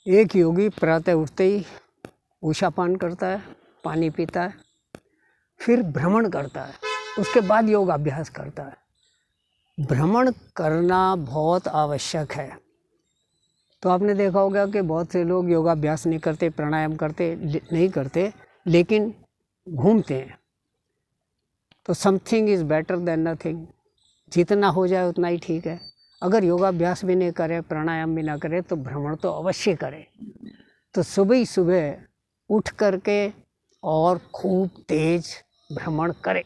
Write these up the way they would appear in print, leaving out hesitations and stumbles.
एक योगी प्रातः उठते ही उषापान करता है, पानी पीता है, फिर भ्रमण करता है, उसके बाद योगाभ्यास करता है। भ्रमण करना बहुत आवश्यक है। तो आपने देखा होगा कि बहुत से लोग योगाभ्यास नहीं करते, प्राणायाम करते नहीं करते, लेकिन घूमते हैं। तो something is better than nothing. जितना हो जाए उतना ही ठीक है। अगर योगाभ्यास भी नहीं करे, प्राणायाम भी ना करे, तो भ्रमण तो अवश्य करे। तो सुबह ही सुबह उठ करके और खूब तेज भ्रमण करे,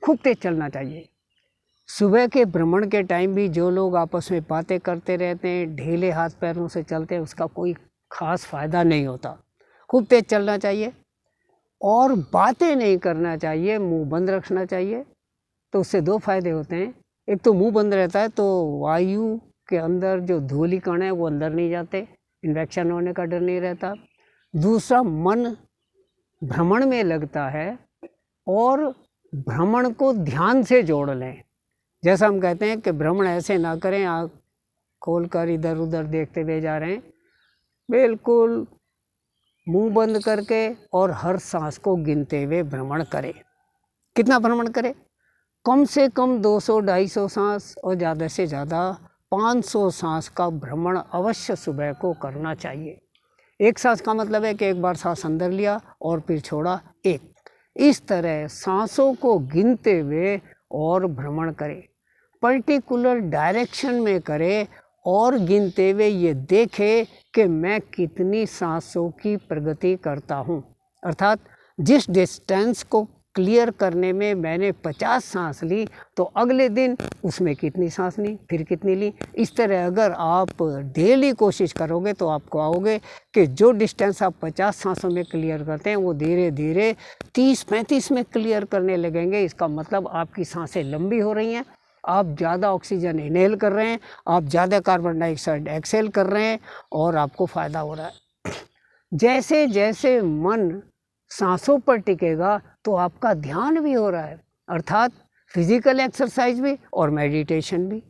खूब तेज चलना चाहिए। सुबह के भ्रमण के टाइम भी जो लोग आपस में बातें करते रहते हैं, ढीले हाथ पैरों से चलते हैं, उसका कोई ख़ास फ़ायदा नहीं होता। खूब तेज चलना चाहिए और बातें नहीं करना चाहिए, मुंह बंद रखना चाहिए। तो उससे दो फायदे होते हैं। एक तो मुंह बंद रहता है तो वायु के अंदर जो धूली कण है वो अंदर नहीं जाते, इन्फेक्शन होने का डर नहीं रहता। दूसरा, मन भ्रमण में लगता है और भ्रमण को ध्यान से जोड़ लें। जैसा हम कहते हैं कि भ्रमण ऐसे ना करें, आँख खोल कर इधर उधर देखते हुए जा रहे हैं। बिल्कुल मुंह बंद करके और हर सांस को गिनते हुए भ्रमण करें। कितना भ्रमण करें? कम से कम 200-250 सांस और ज़्यादा से ज़्यादा 500 सांस का भ्रमण अवश्य सुबह को करना चाहिए। एक सांस का मतलब है कि एक बार सांस अंदर लिया और फिर छोड़ा, एक। इस तरह सांसों को गिनते हुए और भ्रमण करें। पर्टिकुलर डायरेक्शन में करें और गिनते हुए ये देखें कि मैं कितनी सांसों की प्रगति करता हूँ। अर्थात जिस डिस्टेंस को क्लियर करने में मैंने 50 सांस ली, तो अगले दिन उसमें कितनी सांस ली, फिर कितनी ली। इस तरह अगर आप डेली कोशिश करोगे तो आपको आओगे कि जो डिस्टेंस आप 50 सांसों में क्लियर करते हैं वो धीरे धीरे 30-35 में क्लियर करने लगेंगे। इसका मतलब आपकी सांसें लंबी हो रही हैं, आप ज़्यादा ऑक्सीजन इनहेल कर रहे हैं, आप ज़्यादा कार्बन डाइऑक्साइड एक्सहेल कर रहे हैं और आपको फ़ायदा हो रहा है। जैसे जैसे मन सांसों पर टिकेगा तो आपका ध्यान भी हो रहा है, अर्थात फिजिकल एक्सरसाइज भी और मेडिटेशन भी।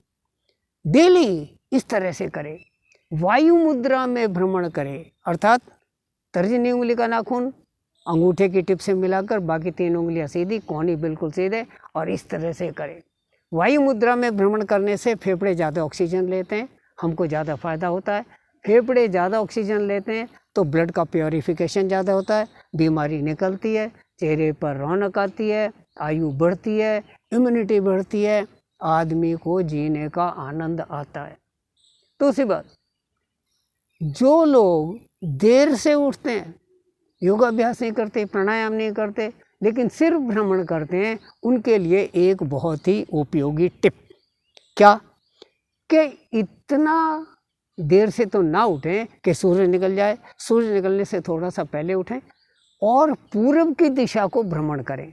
डेली इस तरह से करें। वायु मुद्रा में भ्रमण करें, अर्थात तर्जनी उंगली का नाखून अंगूठे की टिप से मिलाकर बाकी 3 उंगलियां सीधी, कोहनी बिल्कुल सीधे, और इस तरह से करें। वायु मुद्रा में भ्रमण करने से फेफड़े ज़्यादा ऑक्सीजन लेते हैं, हमको ज़्यादा फायदा होता है। फेफड़े ज़्यादा ऑक्सीजन लेते हैं तो ब्लड का प्योरीफिकेशन ज़्यादा होता है, बीमारी निकलती है, चेहरे पर रौनक आती है, आयु बढ़ती है, इम्यूनिटी बढ़ती है, आदमी को जीने का आनंद आता है। दूसरी बात, जो लोग देर से उठते हैं, योगाभ्यास नहीं करते, प्राणायाम नहीं करते, लेकिन सिर्फ भ्रमण करते हैं, उनके लिए एक बहुत ही उपयोगी टिप क्या कि इतना देर से तो ना उठें कि सूर्य निकल जाए, सूर्य निकलने से थोड़ा सा पहले उठें और पूर्व की दिशा को भ्रमण करें।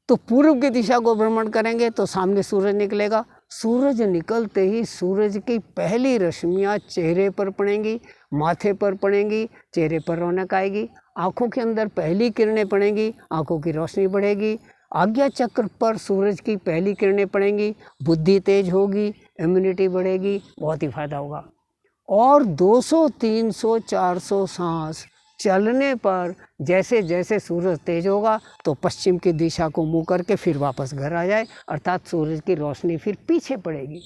तो पूर्व की दिशा को भ्रमण करेंगे तो सामने सूरज निकलेगा, सूरज निकलते ही सूरज की पहली रश्मियाँ चेहरे पर पड़ेंगी, माथे पर पड़ेंगी, चेहरे पर रौनक आएगी, आँखों के अंदर पहली किरणें पड़ेंगी, आँखों की रोशनी बढ़ेगी, आज्ञा चक्र पर सूरज की पहली किरणें पड़ेंगी, बुद्धि तेज होगी, इम्यूनिटी बढ़ेगी, बहुत ही फायदा होगा। और 200, 300, 400 सांस चलने पर जैसे जैसे सूरज तेज होगा तो पश्चिम की दिशा को मुँह करके फिर वापस घर आ जाए, अर्थात सूरज की रोशनी फिर पीछे पड़ेगी।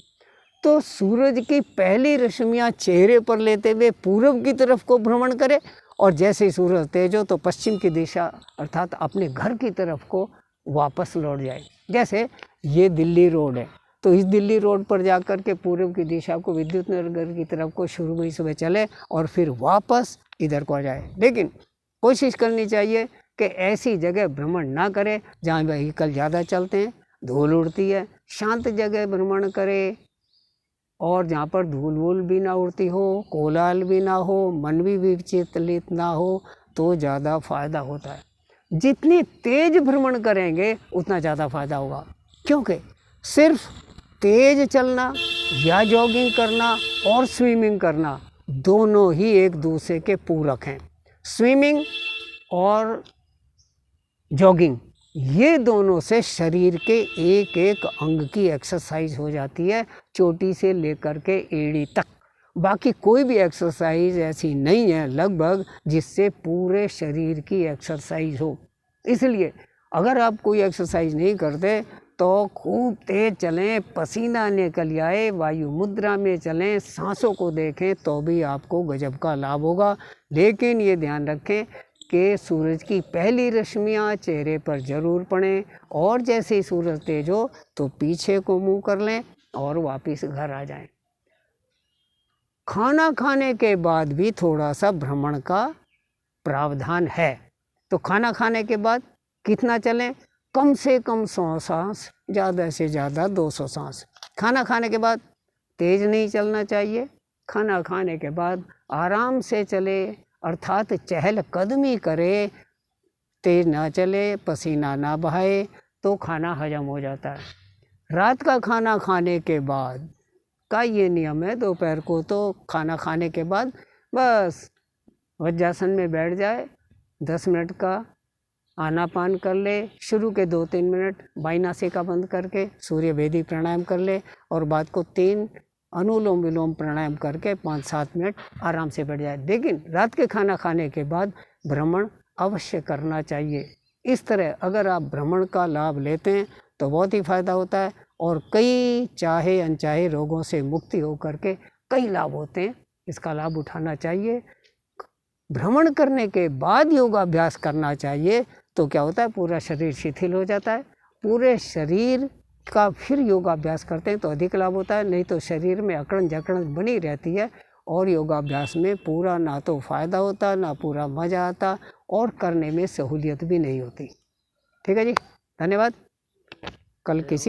तो सूरज की पहली रश्मियाँ चेहरे पर लेते हुए पूर्व की तरफ को भ्रमण करें और जैसे ही सूरज तेज हो तो पश्चिम की दिशा अर्थात अपने घर की तरफ को वापस लौट जाए। जैसे ये दिल्ली रोड है तो इस दिल्ली रोड पर जाकर के पूर्व की दिशा को विद्युत नगर की तरफ को शुरू में सुबह चले और फिर वापस इधर को आ जाए। लेकिन कोशिश करनी चाहिए कि ऐसी जगह भ्रमण ना करें जहाँ व्हीकल ज़्यादा चलते हैं, धूल उड़ती है। शांत जगह भ्रमण करें और जहाँ पर धूल वूल भी ना उड़ती हो, कोलाहल भी ना हो, मन भी विचलित ना हो, तो ज़्यादा फायदा होता है। जितनी तेज भ्रमण करेंगे उतना ज़्यादा फायदा होगा, क्योंकि सिर्फ तेज चलना या जॉगिंग करना और स्विमिंग करना दोनों ही एक दूसरे के पूरक हैं। स्विमिंग और जॉगिंग ये दोनों से शरीर के एक एक अंग की एक्सरसाइज हो जाती है, चोटी से लेकर के एड़ी तक। बाकी कोई भी एक्सरसाइज ऐसी नहीं है लगभग जिससे पूरे शरीर की एक्सरसाइज हो। इसलिए अगर आप कोई एक्सरसाइज नहीं करते तो खूब तेज चलें, पसीना निकल आए, वायु मुद्रा में चलें, सांसों को देखें तो भी आपको गजब का लाभ होगा। लेकिन ये ध्यान रखें कि सूरज की पहली रश्मियाँ चेहरे पर ज़रूर पड़ें और जैसे ही सूरज तेज हो तो पीछे को मुँह कर लें और वापस घर आ जाएं। खाना खाने के बाद भी थोड़ा सा भ्रमण का प्रावधान है। तो खाना खाने के बाद कितना चलें? कम से कम 100 सांस, ज़्यादा से ज़्यादा 200 सांस। खाना खाने के बाद तेज़ नहीं चलना चाहिए। खाना खाने के बाद आराम से चले, अर्थात चहलकदमी करे, तेज़ ना चले, पसीना ना बहाए, तो खाना हजम हो जाता है। रात का खाना खाने के बाद का ये नियम है, दोपहर को तो खाना खाने के बाद बस वज्रासन में बैठ जाए, 10 मिनट का आनापान कर ले, शुरू के 2-3 मिनट बाईनासिका बंद करके सूर्य भेदी प्राणायाम कर ले और बाद को 3 अनुलोम विलोम प्राणायाम करके 5-7 मिनट आराम से बैठ जाए। लेकिन रात के खाना खाने के बाद भ्रमण अवश्य करना चाहिए। इस तरह अगर आप भ्रमण का लाभ लेते हैं तो बहुत ही फायदा होता है और कई चाहे अनचाहे रोगों से मुक्ति होकर के कई लाभ होते हैं। इसका लाभ उठाना चाहिए। भ्रमण करने के बाद योगाभ्यास करना चाहिए तो क्या होता है, पूरा शरीर शिथिल हो जाता है। पूरे शरीर का फिर योगाभ्यास करते हैं तो अधिक लाभ होता है, नहीं तो शरीर में अकड़न जकड़न बनी रहती है और योगाभ्यास में पूरा ना तो फ़ायदा होता ना पूरा मज़ा आता और करने में सहूलियत भी नहीं होती। ठीक है जी, धन्यवाद। कल किसी